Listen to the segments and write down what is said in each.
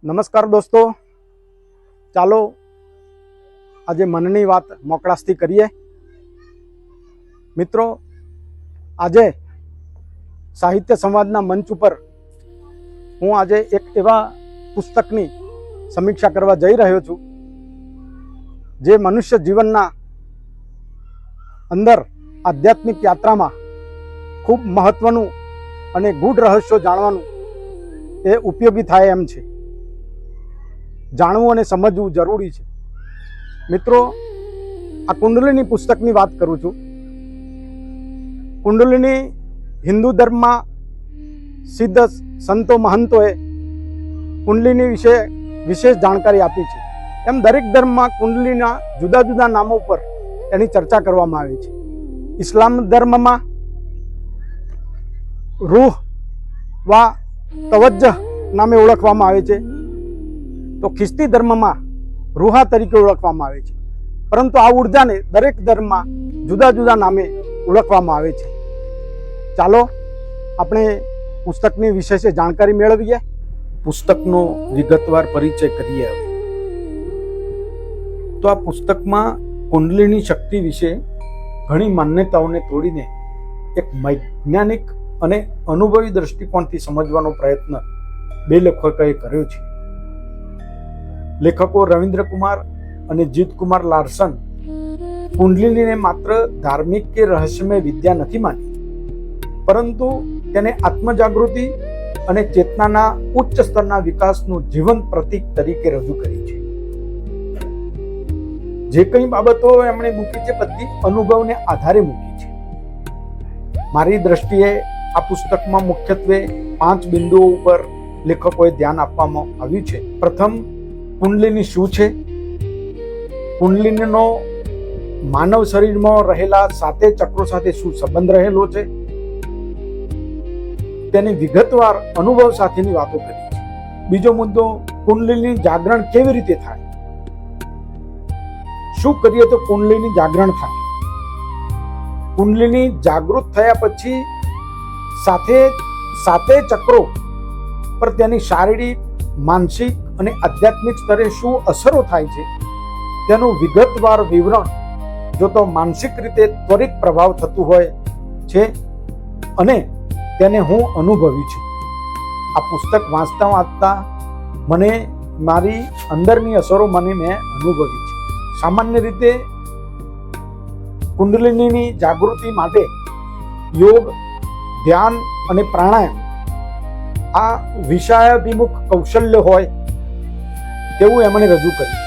નમસ્કાર દોસ્તો, ચાલો આજે મનની વાત મોકળાશથી કરીએ. મિત્રો, આજે સાહિત્ય સંવાદના મંચ ઉપર હું આજે એક એવા પુસ્તકની સમીક્ષા કરવા જઈ રહ્યો છું જે મનુષ્ય જીવનના અંદર આધ્યાત્મિક યાત્રામાં ખૂબ મહત્વનું અને ગૂઢ રહસ્યો જાણવાનું એ ઉપયોગી થાય એમ છે. જાણવું અને સમજવું જરૂરી છે. મિત્રો, આ કુંડલિની પુસ્તકની વાત કરું છું. કુંડલિની હિન્દુ ધર્મમાં સિદ્ધ સંતો મહંતોએ કુંડલિની વિશે વિશેષ જાણકારી આપી છે. એમ દરેક ધર્મમાં કુંડલીના જુદા જુદા નામો પર એની ચર્ચા કરવામાં આવી છે. ઇસ્લામ ધર્મમાં રૂહ વા તવજ્જહ નામે ઓળખવામાં આવે છે, તો ખ્રિસ્તી ધર્મમાં રૂહા તરીકે ઓળખવામાં આવે છે. પરંતુ આ ઉર્જાને દરેક ધર્મમાં જુદા જુદા નામે ઓળખવામાં આવે છે. ચાલો આપણે પુસ્તકની વિશેષ જાણકારી મેળવીએ. પુસ્તકનો વિગતવાર પરિચય કરીએ. હવે તો આ પુસ્તકમાં કુંડલીની શક્તિ વિશે ઘણી માન્યતાઓને તોડીને એક વૈજ્ઞાનિક અને અનુભવી દ્રષ્ટિકોણથી સમજવાનો પ્રયત્ન બે લેખકોએ કર્યો છે. લેખકો રવિન્દ્ર કુમાર અને જીત કુમાર લાર્સન કુંડલિનીને માત્ર ધાર્મિક કે રહસ્યમય વિદ્યા નથી માની, પરંતુ તેને આત્મજાગૃતિ અને ચેતનાના ઉચ્ચ સ્તરના વિકાસનું જીવંત પ્રતીક તરીકે રજૂ કરી છે. જે કંઈ બાબતો એમણે મૂકી છે બધી અનુભવને આધારે મૂકી છે. મારી દ્રષ્ટિએ આ પુસ્તકમાં મુખ્યત્વે 5 બિંદુઓ ઉપર લેખકોએ ધ્યાન આપવામાં આવ્યું છે. પ્રથમ, કુંડલિની શું છે? કુંડલિનીનો માનવ શરીરમાં રહેલા 7 ચક્રો સાથે શું સંબંધ રહેલો છે? તેની વિગતવાર અનુભવ સાથેની વાતો કરી છે. બીજો મુદ્દો, કુંડલિની જાગરણ કેવી રીતે થાય? શું કરીએ તો કુંડલિની જાગરણ થાય? કુંડલિની જાગૃત થયા પછી સાતે ચક્રો પર તેની શારીરિક, માનસિક અને આધ્યાત્મિક સ્તરે શું અસરો થાય છે તેનું વિગતવાર વિવરણ જો તો માનસિક રીતે ત્વરિત પ્રભાવ થતું હોય છે, અને તેને હું અનુભવી છું. આ પુસ્તક વાંચતા મને મારી અંદરની અસરો મેં અનુભવી છે. સામાન્ય રીતે કુંડલિનીની જાગૃતિ માટે યોગ, ધ્યાન અને પ્રાણાયામ આ વિષયાભિમુખ કૌશલ્ય હોય તેવું એમણે રજૂ કર્યું.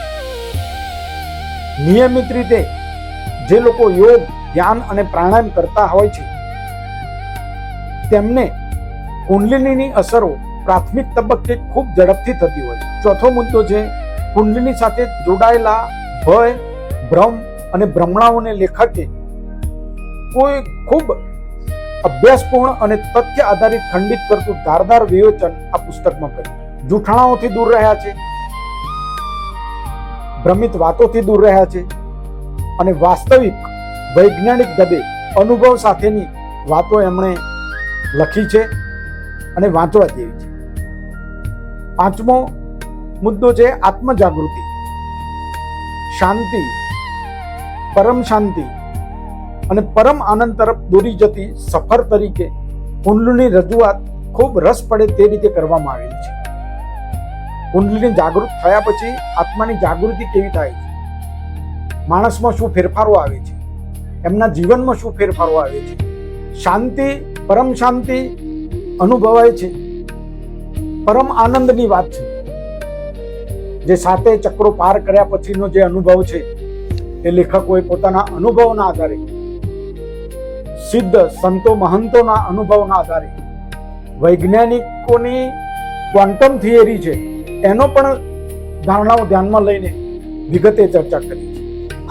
નિયમિત રીતે જે લોકો યોગ, ધ્યાન અને પ્રાણાયામ કરતા હોય છે તેમને કુંડલિનીની અસરો પ્રાથમિક તબક્કે ખૂબ ઝડપથી થતી હોય છે. ચોથો મુદ્દો છે કુંડલિની સાથે જોડાયેલા ભય, ભ્રમ અને ભ્રમણાઓને લેખકે કોઈ ખૂબ અભ્યાસપૂર્ણ અને તથ્ય આધારિત ખંડિત કરતું ધારદાર વિવેચન આ પુસ્તકમાં કર્યું. જૂઠાણાઓથી દૂર રહ્યા છે, ભ્રમિત વાતોથી દૂર રહ્યા છે અને વાસ્તવિક વૈજ્ઞાનિક ઢબે અનુભવ સાથેની વાતો એમણે લખી છે અને વાંચવા જેવી છે. 5મો મુદ્દો છે આત્મજાગૃતિ, શાંતિ, પરમ શાંતિ અને પરમ આનંદ તરફ દોરી જતી સફર તરીકે કુંડલીની રજૂઆત ખૂબ રસ પડે તે રીતે કરવામાં આવેલી છે. કુંડલીની જાગૃત થયા પછી આત્માની જાગૃતિ કેવી થાય છે, માણસમાં શું ફેરફારો આવે છે, એમના જીવનમાં શું ફેરફારો આવે છે, શાંતિ, પરમ શાંતિ અનુભવાય છે. પરમ આનંદની વાત છે. જે 7 ચક્રો પાર કર્યા પછીનો જે અનુભવ છે એ લેખકોએ પોતાના અનુભવના આધારે, સિદ્ધ સંતો મહંતોના અનુભવના આધારે, વૈજ્ઞાનિકોની ક્વોન્ટમ થિયરી છે એનો પણ ધારણાઓ ધ્યાનમાં લઈને વિગતે ચર્ચા કરી છે.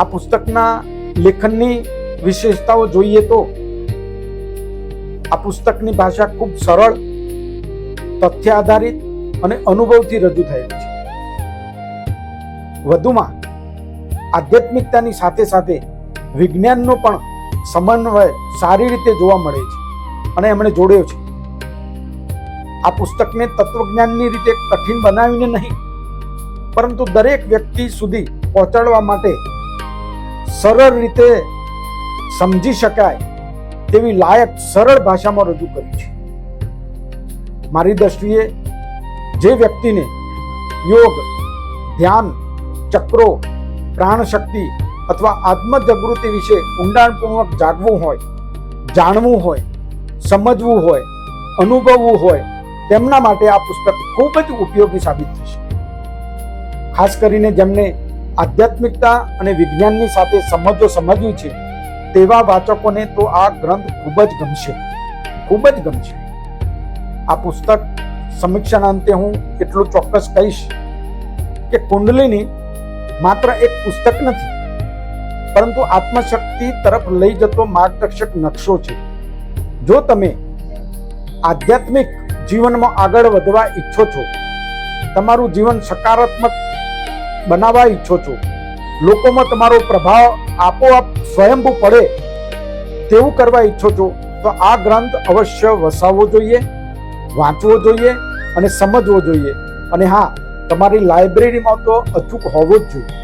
આ પુસ્તકના લેખનની વિશેષતાઓ જોઈએ તો આ પુસ્તકની ભાષા ખૂબ સરળ, તથ્ય આધારિત અને અનુભવથી રજૂ થયેલી છે. વધુમાં આધ્યાત્મિકતાની સાથે સાથે વિજ્ઞાનનો પણ સમન્વય સારી રીતે જોવા મળે છે અને એમણે જોડ્યો છે. આ પુસ્તકને તત્વજ્ઞાનની રીતે કઠિન બનાવીને નહીં, પરંતુ દરેક વ્યક્તિ સુધી પહોંચાડવા માટે સરળ રીતે સમજી શકાય તેવી લાયક સરળ ભાષામાં રજૂ કર્યું છે. મારી દ્રષ્ટિએ જે વ્યક્તિને યોગ, ધ્યાન, ચક્રો, પ્રાણશક્તિ અથવા આત્મજાગૃતિ વિશે ઊંડાણપૂર્વક જાગવું હોય, જાણવું હોય, સમજવું હોય, અનુભવવું હોય, તેમના માટે આ પુસ્તક ખૂબ જ ઉપયોગી સાબિત થશે. ખાસ કરીને જેમને આધ્યાત્મિકતા અને વિજ્ઞાનની સાથે સમજવી છે તેવા વાચકોને તો આ ગ્રંથ ખૂબ જ ગમશે. આ પુસ્તક સમીક્ષાના અંતે હું એટલું ચોક્કસ કહીશ કે કુંડલિની માત્ર એક પુસ્તક નથી, પરંતુ આત્મશક્તિ તરફ લઈ જતો માર્ગદર્શક નકશો છે. જો તમે આધ્યાત્મિક જીવનમાં આગળ વધવા ઈચ્છો છો, તમારું જીવન સકારાત્મક બનાવવા ઈચ્છો છો, લોકોમાં તમારો પ્રભાવ આપોઆપ સ્વયંભૂ પડે તેવું કરવા ઈચ્છો છો, તો આ ગ્રંથ અવશ્ય વસાવવો જોઈએ, વાંચવો જોઈએ અને સમજવો જોઈએ. અને હા, તમારી લાઇબ્રેરીમાં તો અચૂક હોવો જ જોઈએ.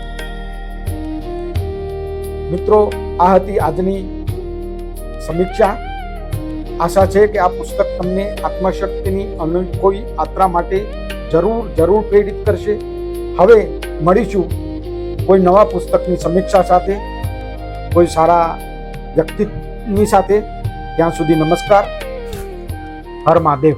મિત્રો, આ હતી આજની સમીક્ષા. આશા છે કે આ પુસ્તક તમને આત્મશક્તિની અનોખી યાત્રા માટે જરૂર પ્રેરિત કરશે. હવે મળીશું કોઈ નવા પુસ્તકની સમીક્ષા સાથે, કોઈ સારા વ્યક્તિની સાથે. ત્યાં સુધી નમસ્કાર. હર મહાદેવ.